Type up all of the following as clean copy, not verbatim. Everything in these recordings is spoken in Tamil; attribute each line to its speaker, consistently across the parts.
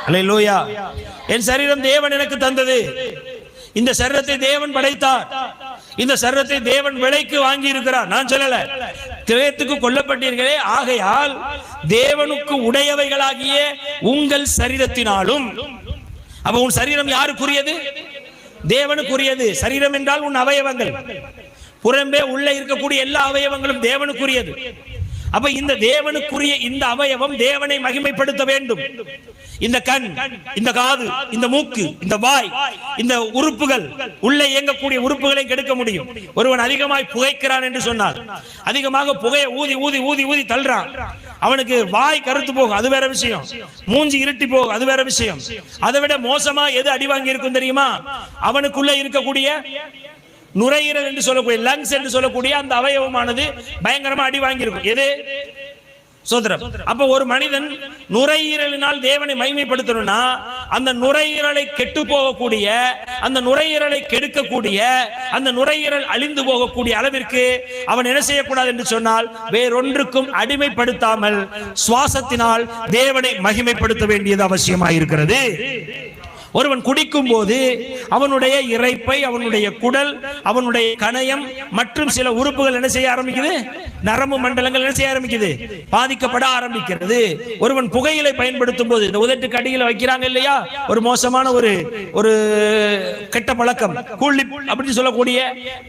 Speaker 1: அல்லேலூயா. என் சரீரம் தேவன் எனக்கு தந்தது. இந்த சரீரத்தை தேவன் படைத்தார். இந்த சரீரத்தை தேவன் விலைக்கு வாங்கி இருக்கிறார். நான் சொல்லல, கிரயத்துக்கு கொல்லப்பட்டீர்களே, ஆகையால் தேவனுக்கு உடையவைகளாகிய உங்கள் சரீரத்தினாலும். அப்ப உன் சரீரம் யாருக்குரியது? தேவனுக்குரியது. சரீரம் என்றால் உன் அவயவங்கள், புறம்பே உள்ள இருக்கக்கூடிய எல்லா அவயவங்களும் தேவனுக்குரியது. அப்ப இந்த தேவனுக்குரிய இந்த அவயவம் தேவனை மகிமைப்படுத்த வேண்டும். இந்த கண், இந்த காது, இந்த மூக்கு, இந்த வாய், இந்த உறுப்புகள், உள்ள இயங்கக்கூடிய உறுப்புகளை கெடுக்க முடியும். ஒருவன் அதிகமாய் புகைக்கிறான் என்று சொன்னால், அதிகமாக புகையை ஊதி ஊதி ஊதி ஊதி தள்ளுறான், அவனுக்கு வாய் கருத்து போகும், அது வேற விஷயம். மூஞ்சி இருட்டி போகும், அது வேற விஷயம். அதை விட மோசமா எது அடி வாங்கி இருக்கும் தெரியுமா? அவனுக்குள்ள இருக்கக்கூடிய நுரையீரல் என்று சொல்லக்கூடிய லங்ஸ் என்று சொல்லக்கூடிய அந்த அவயவமானது பயங்கரமா அடி வாங்கி இருக்கும். எது? சோதரம். அப்ப ஒரு மனிதன் நுரையீரலினால் தேவனை மகிமைப்படுத்தணும்னா அந்த நுரையீரலை கெட்டு போகக்கூடிய, அந்த நுரையீரலை கெடுக்கக்கூடிய, அந்த நுரையீரல் அழிந்து போகக்கூடிய அளவிற்கு அவன் என்ன செய்யக்கூடாது என்று சொன்னால், வேறொன்றுக்கும் அடிமைப்படுத்தாமல் சுவாசத்தினால் தேவனை மகிமைப்படுத்த வேண்டியது அவசியமாயிருக்கிறது. ஒருவன் குடிக்கும் போது அவனுடைய இரைப்பை, அவனுடைய குடல், அவனுடைய கணையம் மற்றும் சில உறுப்புகள் என்ன செய்ய ஆரம்பிக்குது? நரம்பு மண்டலங்கள் என்ன செய்ய ஆரம்பிக்குது? பாதிக்கப்பட ஆரம்பிக்கிறது. ஒருவன் புகையிலை பயன்படுத்தும் போது, இந்த உதட்டுக்கு அடியில் வைக்கிறாங்க இல்லையா, ஒரு மோசமான ஒரு கெட்ட பழக்கம், கூலிப் அப்படின்னு சொல்லக்கூடிய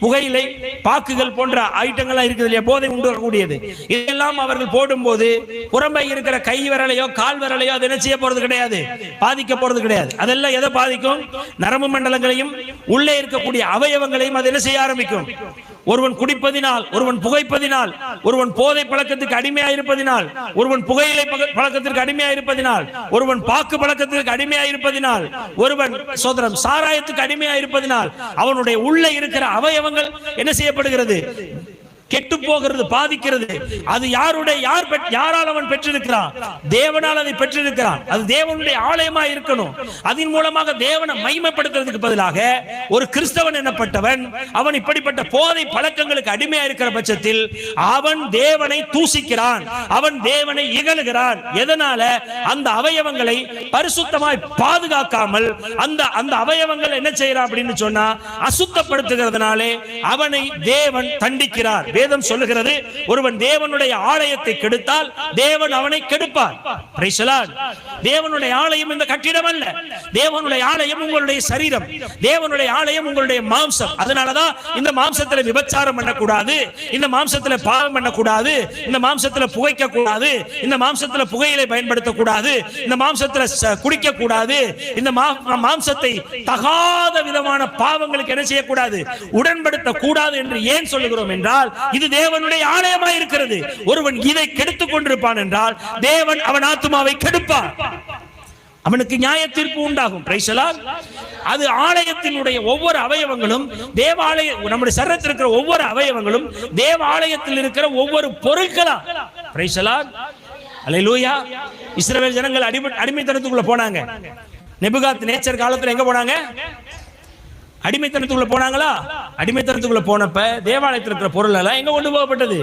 Speaker 1: புகையிலை, பாக்குகள் போன்ற ஐட்டங்கள்லாம் இருக்குது இல்லையா, போதை உண்டாகக்கூடியது. இதெல்லாம் அவர்கள் போடும்போது புறம்பை இருக்கிற கை விரலையோ கால் விரலையோ அது என்ன செய்ய போறது கிடையாது, பாதிக்க போறது கிடையாது. அதெல்லாம் எதை பாதிக்கும்? நரம்பு மண்டலங்களையும் உள்ளே இருக்கக்கூடிய அவயவங்களையும் அது என்ன செய்ய ஆரம்பிக்கும். ஒருவன் குடிப்பதினால், ஒருவன் புகைப்பதினால், ஒருவன் போதை பழக்கத்துக்கு அடிமையாக இருப்பதினால், ஒருவன் புகையிலை பழக்கத்திற்கு அடிமையாக இருப்பதினால், ஒருவன் பாக்கு பழக்கத்திற்கு அடிமையாக இருப்பதினால், ஒருவன் சோதரம் சாராயத்துக்கு அடிமையாக இருப்பதினால் அவனுடைய உள்ளே இருக்கிற அவயவங்கள் என்ன செய்யப்படுகிறது? கெட்டு போகிறது, பாதிக்கிறது. அது யாரால் அவன் பெற்றிருக்கிறான்? தேவனால் அதை பெற்றிருக்கிறான். அது தேவனுடைய ஆலயமாக இருக்கணும். அதன் மூலமாக தேவனை மகிமைப்படுத்துறதுக்கு பதிலாக ஒரு கிறிஸ்தவன் எனப்பட்டவன் அவன் இப்படிப்பட்ட போதை பழக்கங்களுக்கு அடிமையா இருக்கிற பட்சத்தில் அவன் தேவனை தூசிக்கிறான், அவன் தேவனை இகழுகிறான். எதனால? அந்த அவயவங்களை பரிசுத்தமாய் பாதுகாக்காமல் அந்த அவயவங்கள் என்ன செய்யறான் அப்படின்னு சொன்னா அசுத்தப்படுத்துகிறதுனாலே அவனை தேவன் தண்டிக்கிறார். வேதம் சொல்லுகிறது, ஒருவன் தேவனுடைய ஆலயத்தை கெடுத்தால் தேவன் அவனை கெடுப்பார். Price the Lord. தேவனுடைய ஆலயம் இந்த கட்டிடம் அல்ல. தேவனுடைய ஆலயம் உங்களுடைய சரீரம். தேவனுடைய ஆலயம் உங்களுடைய மாம்சம். அதனாலதான் இந்த மாம்சத்துல விபச்சாரம் பண்ணக்கூடாது, இந்த மாம்சத்துல பாவம் பண்ணக்கூடாது, இந்த மாம்சத்துல புகைக்க கூடாது, இந்த மாம்சத்துல புகையிலை பயன்படுத்தக்கூடாது, இந்த மாம்சத்துல குடிக்க கூடாது, இந்த மாம்சத்தை தகாத விதமான பாவங்களுக்கு என்ன செய்யக்கூடாது, உடன்படுத்த கூடாது என்று ஏன் சொல்லுகிறோம் என்றால், இது தேவனுடைய ஆலயமாக இருக்கிறது. ஒருவன் இதை கெடுத்துக் கொண்டிருப்பான் என்றால் தேவன் அவன் ஆத்துமாவை கெடுப்பார், அவனுக்கு நியாய தீர்ப்பு உண்டாகும். Price the Lord. அது ஆலயத்தினுடைய ஒவ்வொரு அவயவங்களும், தேவாலய நம்முடைய சரீரத்தில் இருக்கிற ஒவ்வொரு அவயவங்களும் தேவாலயத்தில் இருக்கிற ஒவ்வொரு பொருட்களா. Price the Lord. அல்லேலூயா. இஸ்ரவேல் ஜனங்கள் அடிமைத்தனத்துக்குள்ள போனாங்க. நேபுகாத் நேச்சர் காலத்துல எங்க போனாங்க? அடிமைத்தனத்துக்குள்ள போனாங்களா? அடிமைத்தனத்துக்குள்ள போனப்ப தேவாலயத்தில் இருக்கிற பொருள் எல்லாம் எங்க கொண்டு போகப்பட்டது?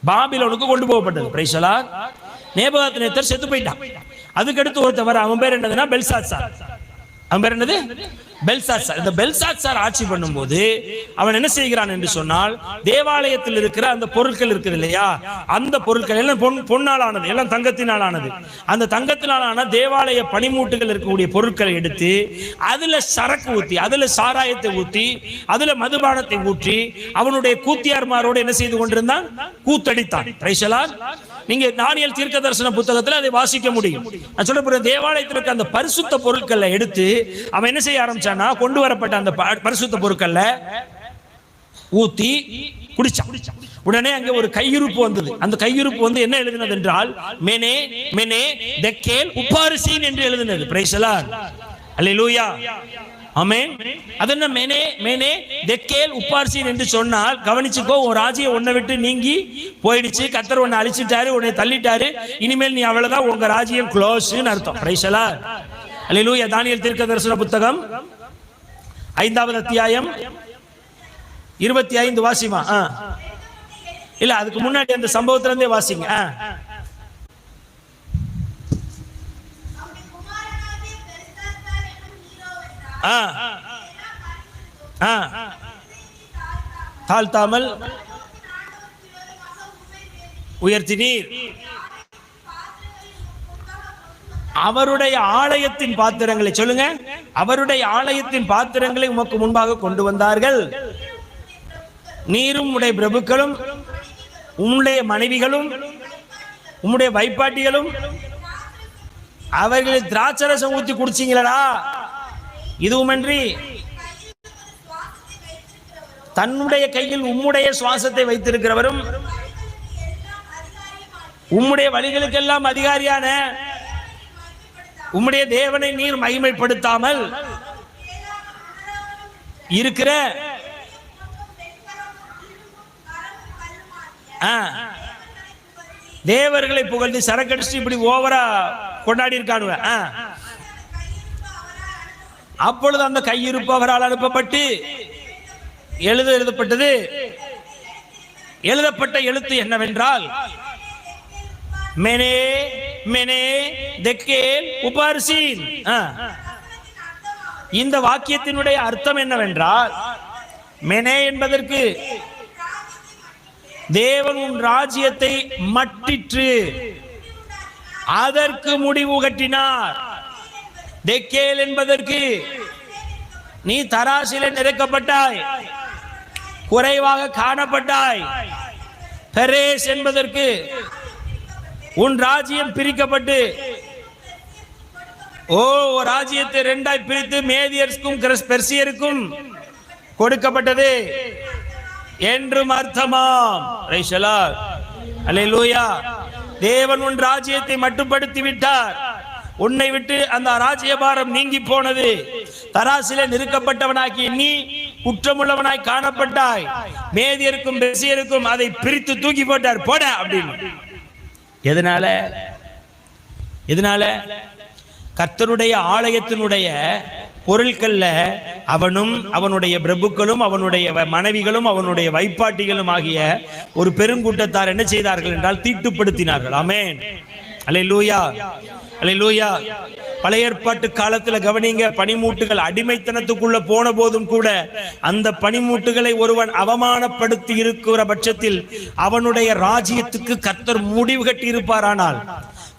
Speaker 1: பாபிலோனுக்கு கொண்டு போகப்பட்டது. Praise the Lord. நேபுகாத்நேச்சர் செத்து போயிட்டான். அதுக்கடுத்து ஒருத்தவர், அவன் பேர் என்னதுன்னா பெல்சாத்சார். அவன் பேர் என்னது? பெல்சாத்சார். இந்த பெல்சாத்சார் ஆட்சி பண்ணும்போது அவன் என்ன செய்கிறான் என்று சொன்னால், தேவாலயத்தில் இருக்கிற அந்த பொருட்கள் இருக்குது இல்லையா, அந்த பொருட்கள் எல்லாம் பொன்னால் ஆனது, எல்லாம் தங்கத்தினால் ஆனது. அந்த தங்கத்தினால் ஆன தேவாலய பனிமூட்டுகள் இருக்கக்கூடிய பொருட்களை எடுத்து அதுல சரக்கு ஊத்தி, அதுல சாராயத்தை ஊத்தி, அதுல மதுபானத்தை ஊற்றி அவனுடைய கூத்தியார்மாரோடு என்ன செய்து கொண்டிருந்தான்? கூத்தடித்தான். Praise the Lord. நீங்க தானியேல் தீர்க்கதரிசன புத்தகத்தில் அதை வாசிக்க முடியும். நான் சொல்ற தேவாலயத்தில் இருக்க அந்த பரிசுத்த பொருட்களை எடுத்து அவன் என்ன செய்ய ஆரம்பிச்சான்னா, கொண்டு வரப்பட்ட அந்த பரிசுத்த பொருட்கள்ல ஊத்தி குடிச்சான். உடனே அங்க ஒரு கையிருப்பு வந்தது. அந்த கையிருப்பு வந்து என்ன எழுதினது என்றால், மெனே மெனே தெக்கேல் உப்பாரிசீன் என்று எழுதினது. Praise the Lord. Hallelujah. Amen. அதென்ன மெனே மெனே தெக்கேல் உப்பார்சீன் என்று சொன்னால், கவனிச்சுக்கோ, ஒரு ராஜ்யம் உன்னை விட்டு நீங்கி போயிடுச்சு, கர்த்தர் உன்னை அழிச்சிட்டாரு, உன்னை தள்ளிட்டாரு, இனிமேல் நீ அவ்வளவுதான், உங்க ராஜ்யம் க்ளோஸ்னு அர்த்தம். Price the Lord. அல்லேலூயா. தானியேல் தீர்க்கதரிசன புத்தகம் 5வது அத்தியாயம் 25 வாசிமா. இல்ல, அதுக்கு முன்னாடி அந்த சம்பவத்துல இருந்தே வாசிங்க. தாழ்த்தாமல் உயர்த்தினீர். அவருடைய ஆலயத்தின் பாத்திரங்களை சொல்லுங்க. அவருடைய ஆலயத்தின் பாத்திரங்களை உமக்கு முன்பாக கொண்டு வந்தார்கள். நீரும் உடைய பிரபுக்களும் உம்முடைய மனைவிகளும் உம்முடைய வைப்பாட்டிகளும் அவர்களை திராட்சரசம் ஊற்றி குடிச்சீங்களா? இதுவுமன்றி தன்னுடைய கையில் உம்முடைய சுவாசத்தை வைத்திருக்கிறவரும் உம்முடைய வழிகளுக்கெல்லாம் அதிகாரியான உம்முடைய தேவனை நீர் மகிமைப்படுத்தாமல் இருக்கிற தேவர்களை புகழ்ந்து சரக்கடிச்சு இப்படி ஓவரா கொண்டாடி இருக்கானுவ. அப்பொழுது அந்த கையிருப்பு அவரால் அனுப்பப்பட்டு எழுதப்பட்டது. எழுதப்பட்ட எழுத்து என்னவென்றால் மெனே மெனே தெக்கேல் உபார்சீன். இந்த வாக்கியத்தினுடைய அர்த்தம் என்னவென்றால், மெனே என்பதற்கு தேவன் உன் ராஜ்யத்தை மட்டிற்று அதற்கு முடிவு கட்டினார். தெக்கேல் என்பதற்கு நீ தராசிலே நிரக்கப்பட்டாய், குறைவாக காணப்பட்டாய். பெரேஸ் என்பதற்கு உன் ராஜ்யம் பிரிக்கப்பட்டு ராஜ்யத்தை இரண்டாய் பிரித்து மேதியருக்கும் பெர்சியருக்கும் கொடுக்கப்பட்டது என்றும் அர்த்தமாம். அல்லேலூயா. தேவன் உன் ராஜ்யத்தை மட்டுப்படுத்தி விட்டார். உன்னை விட்டு அந்த ராஜ்யபாரம் நீங்கி போனது. தராசிலே நிறுக்கப்பட்டவனாக்கி நீ குற்றமுள்ளவனாய் காணப்பட்டாய். மேதியருக்கும் பெர்சியருக்கும் அதை பிரித்து தூக்கி போட்டார். போட அப்படின்னு. எதனால? கர்த்தருடைய ஆலயத்தினுடைய பொருட்கள்ல அவனும் அவனுடைய பிரபுக்களும் அவனுடைய மனைவிகளும் அவனுடைய வைப்பாட்டிகளும் ஆகிய ஒரு பெருங்கூட்டத்தார் என்ன செய்தார்கள் என்றால் தீட்டுப்படுத்தினார்கள். ஆமென். அல்லேலூயா, அல்லேலூயா. பழைய ஏற்பாட்டு காலத்துல கவனிங்க, பனிமூட்டுகள் அடிமைத்தனத்துக்குள்ள போன போதும் கூட அந்த பனிமூட்டுகளை ஒருவன் அவமானப்படுத்தி இருக்கிற பட்சத்தில் அவனுடைய ராஜ்யத்துக்கு கர்த்தர் முடிவு கட்டி இருப்பாரானால்,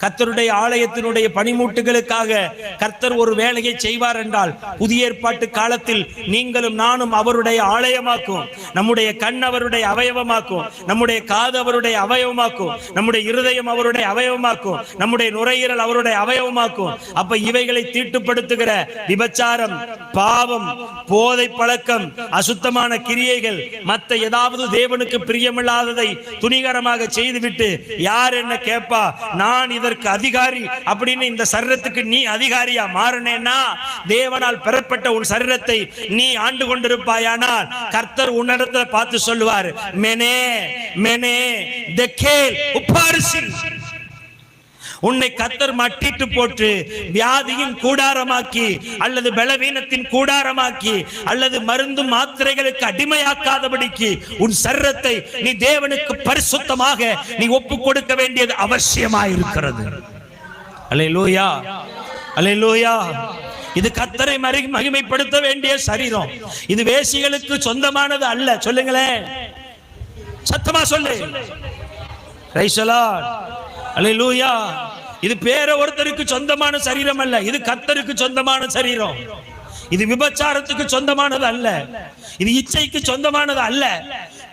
Speaker 1: கர்த்தருடைய ஆலயத்தினுடைய பனிமூட்டுகளுக்காக கர்த்தர் ஒரு வேலையை செய்வார் என்றால், புதிய ஏற்பாட்டு காலத்தில் நீங்களும் நானும் அவருடைய ஆலயமாக்கும். நம்முடைய கண் அவருடைய அவயவமாக்கும், நம்முடைய காது அவருடைய அவயவமாக்கும், நம்முடைய இருதயம் அவருடைய அவயவமாக்கும், நம்முடைய நுரையீரல் அவருடைய அவயவமாக்கும். அப்ப இவைகளை தீட்டுப்படுத்துகிற விபச்சாரம், பாவம், போதை பழக்கம், அசுத்தமான கிரியைகள், மற்ற ஏதாவது தேவனுக்கு பிரியமில்லாததை துணிகரமாக செய்துவிட்டு யார் என்ன கேட்பா, நான் இதற்கு அதிகாரி அப்படின்னு இந்த சரீரத்துக்கு நீ அதிகாரியா மாறினேன்னா, தேவனால் பெறப்பட்ட உன் சரீரத்தை நீ ஆண்டு கொண்டிருப்பாயானால் கர்த்தர் உன்னிடத்துல பார்த்து சொல்லுவார், மெனே மெனே தெக்கேல் உபார்சீன். உன்னை கர்த்தர் மட்டிட்டு போட்டு வியாதியின் கூடாரமாக்கி அல்லது பலவீனத்தின் கூடாரமாக்கி அல்லது மருந்து மாத்திரைகளுக்கு அடிமையாக்காதபடிக்கு உன் சரீரத்தை நீ தேவனுக்கு பரிசுத்தமாக நீ ஒப்பு கொடுக்க வேண்டியது அவசியமாயிருக்கிறது. அல்லேலூயா, அல்லேலூயா. இது கர்த்தரை மகிமைப்படுத்த வேண்டிய சரீரம். இது வேசிகளுக்கு சொந்தமானது அல்ல. சொல்லுங்களேன், சத்தமா சொல்லு. Praise the Lord. அல்லேலூயா. இது பேர ஒருத்தருக்கு சொந்தமான சரீரம் அல்ல, இது கர்த்தருக்கு சொந்தமான சரீரம். இது விபச்சாரத்துக்கு சொந்தமானது அல்ல, இது இச்சைக்கு சொந்தமானது அல்ல.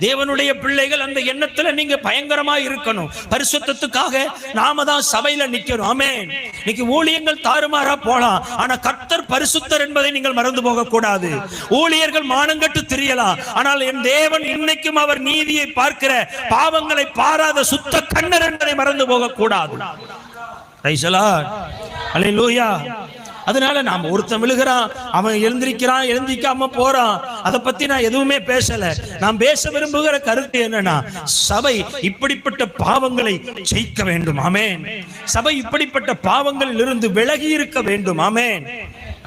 Speaker 1: தேவனுடைய பிள்ளைகள் அந்த எண்ணத்துல நீங்க பயங்கரமா இருக்கணும். பரிசுத்தத்துக்காக நாம தான் சபையில நிக்கணும். ஆமென். இன்னைக்கு ஊழியங்கள் தாறுமாறா போலாம், ஆனா கர்த்தர் பரிசுத்தர் என்பதை நீங்கள் மறந்து போக கூடாது. ஊழியர்கள் மானங்கட்டு திரியலாம், ஆனால் என் தேவன் இன்னைக்கும் அவர் நீதியை பார்க்கிற, பாவங்களை பாராத சுத்த கண்ணர் என்பதை மறந்து போக கூடாது. Praise the Lord. அல்லேலூயா. அதனால நாம் ஒருத்தன் விழுகிறான், அவன் எழுந்திருக்கிறான், எழுந்திக்காம போறான், அதை பத்தி நான் எதுவுமே பேசல. நான் பேச விரும்புகிற கருத்து என்னன்னா, சபை இப்படிப்பட்ட பாவங்களை ஜெயிக்க வேண்டும். ஆமென். சபை இப்படிப்பட்ட பாவங்களில் இருந்து விலகி இருக்க வேண்டும். ஆமென்.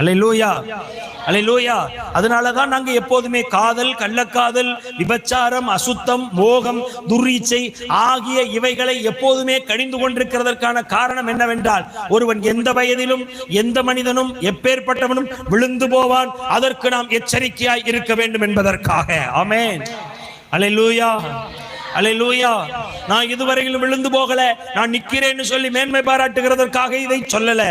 Speaker 1: அல்லேலூயா, அல்லேலூயா. அதனாலதான் நாங்க எப்போதுமே காதல், கள்ளக்காதல், விபச்சாரம், அசுத்தம், மோகம், துர்ரீச்சை ஆகிய இவைகளை எப்போதுமே கடிந்து கொண்டிருக்கிறதற்கான காரணம் என்னவென்றால், ஒருவன் எந்த வயதிலும் எந்த மனிதனும் எப்பேற்பட்டவனும் விழுந்து போவான், அதற்கு நாம் எச்சரிக்கையாய் இருக்க வேண்டும் என்பதற்காக. ஆமென், அல்லேலூயா, அல்லேலூயா. நான் இதுவரையிலும் விழுந்து போகல, நான் நிக்கிறேன்னு சொல்லி மேன்மை பாராட்டுகிறதற்காக இதை சொல்லல.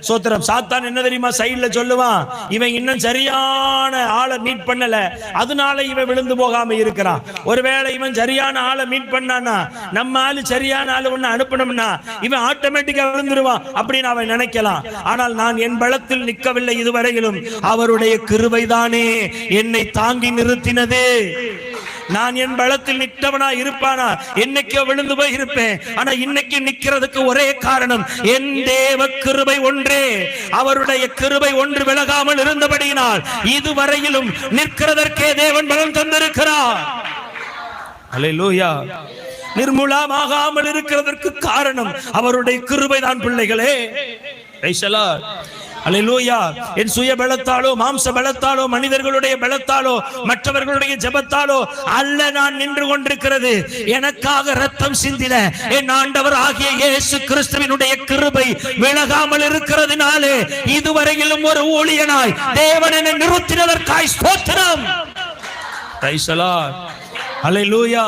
Speaker 1: சோத்திரம். சாத்தான் என்ன தெரியுமா சைடுல சொல்லுவான், இவன் இன்னும் சரியான ஆளை மீட் பண்ணல, அதனால இவன் விழுந்து போகாம இருக்கிறான். ஒருவேளை இவன் சரியான ஆளை மீட் பண்ணானா, நம்ம ஆளு சரியான ஆளு ஒண்ணு அனுப்பணும்னா இவன் ஆட்டோமேட்டிக்கா விழுந்துருவான் அப்படின்னு அவன் நினைக்கலாம். ஆனால் நான் என் பலத்தில் நிற்கவில்லை இதுவரையிலும், அவருடைய கிருபைதானே என்னை தாங்கி நிறுத்தினது. நான் என் பலத்தில் நிற்றவனா இருப்பானா என்னைக்கோ விழுந்து போய் இருப்பேன். ஆனா இன்னைக்கு நிக்கிறதுக்கு ஒரே காரணம் என் தேவ கிருபை ஒன்றே. அவருடைய கிருபை ஒன்று விலகாமல் இருந்தபடியினால் இதுவரையிலும் நிற்கிறதற்கே தேவன் பலன் தந்திருக்கிறார். அல்லேலூயா. நிர்மூலமாகாமல் இருக்கிறதற்கு காரணம் அவருடைய கிருபை தான் பிள்ளைகளே. அல்லேலூயா. என் சுய பலத்தாலோ, மாம்ச பலத்தாலோ, மனிதர்களுடைய பலத்தாலோ, மற்றவர்களுடைய ஜெபத்தாலோ அல்ல நான் நின்று கொண்டிருக்கிறது. எனக்காக ரத்தம் சிந்தின என் ஆண்டவர் ஆகிய இயேசு கிறிஸ்துவினுடைய கிருபை விலகாமல் இருக்கிறதுனாலே இதுவரையிலும் ஒரு ஊழியனாய் தேவன் என்னை நிறுத்தினதற்காய் ஸ்தோத்திரம். Praise the Lord. அல்லேலூயா.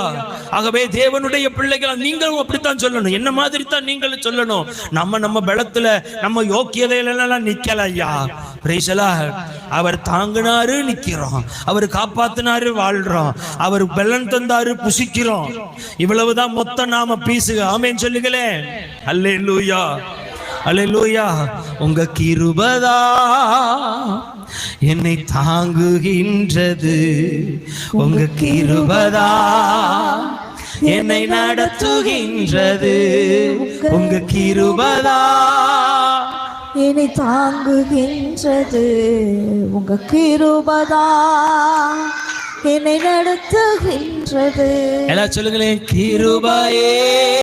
Speaker 1: ஆகவே தேவனுடைய பிள்ளைகள் நீங்களும் அப்படித்தான் சொல்லணும், என்ன மாதிரி தான் நீங்களும் சொல்லணும். நம்ம பலத்துல நம்ம யோக்கியதையில நிக்கல ஐயா. Price the Lord. அவர் தாங்கினாரு நிக்கிறோம், அவர் காப்பாத்தினாரு வாழ்றோம், அவர் பலன் தந்தாரு புசிக்கிறோம். இவ்வளவுதான் மொத்தம் நாம பீசுக. ஆமென் சொல்லுங்களே. அல்லேலூயா, அல்லேலூயா. உங்க கிருபைதா என்னை தாங்குகின்றது, உங்க கிருபைதா என்னை நடத்துகின்றது, உங்க கிருபைதா
Speaker 2: என்னை தாங்குகின்றது, உங்க கிருபைதா என்னை நடத்துகின்றது.
Speaker 1: எல்லாம் சொல்லுங்களேன். கிருபையே